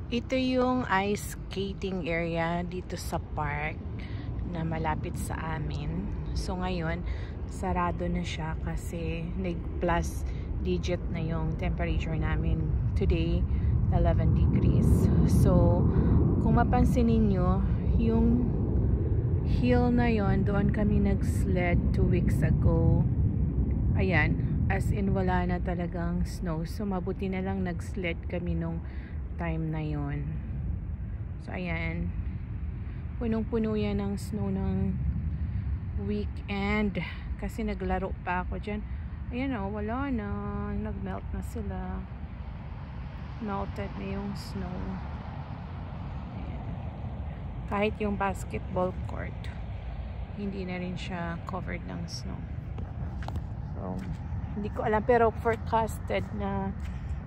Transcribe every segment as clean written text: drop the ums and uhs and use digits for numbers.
Ito yung ice skating area dito sa park na malapit sa amin. So ngayon, sarado na siya kasi nag-plus digit na yung temperature namin today, 11 degrees. So, kung mapansin niyo, yung hill na yon, doon kami nag-sled 2 weeks ago. Ayan, as in wala na talagang snow. So, mabuti na lang nag-sled kami nung time na yon. So ayan, punong-puno yan ng snow ng weekend kasi naglaro pa ako dyan. Ayan o, wala na, nagmelt na sila, melted na yung snow. Ayan. Kahit yung basketball court hindi na rin siya covered ng snow. So hindi ko alam, pero forecasted na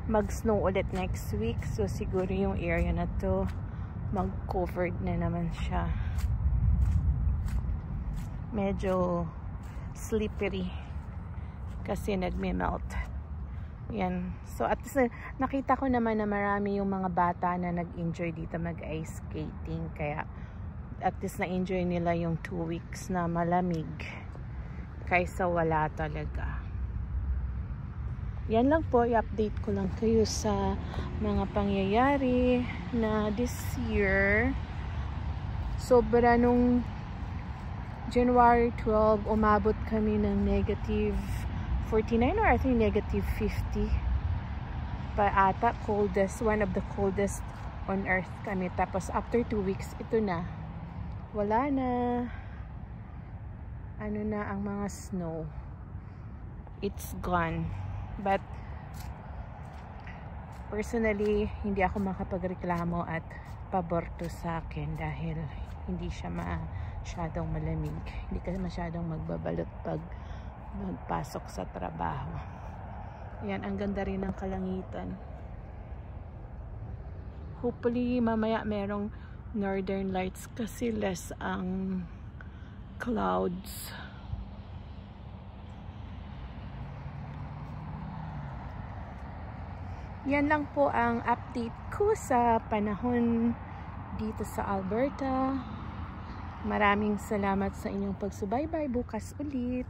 mag-snow ulit next week. So siguro yung area na to mag-covered na naman siya. Medyo slippery kasi nagme-melt. Yan. So at least nakita ko naman na marami yung mga bata na nag-enjoy dito mag-ice skating. Kaya at least na-enjoy nila yung 2 weeks na malamig kaysa wala talaga. Yan lang po, i-update ko lang kayo sa mga pangyayari na this year. Sobra nung January 12, umabot kami ng negative 49 or I think negative 50 pa ata. Coldest, one of the coldest on earth kami. Tapos after 2 weeks, ito na. Wala na. Ano na ang mga snow. It's gone. But personally, hindi ako makapagreklamo at pabor to sa akin dahil hindi siya masyadong malamig. Hindi ka masyadong magbabalot pag magpasok sa trabaho. Yan, ang ganda rin ng kalangitan. Hopefully, mamaya merong northern lights kasi less ang clouds. Yan lang po ang update ko sa panahon dito sa Alberta. Maraming salamat sa inyong pagsubaybay. Bukas ulit.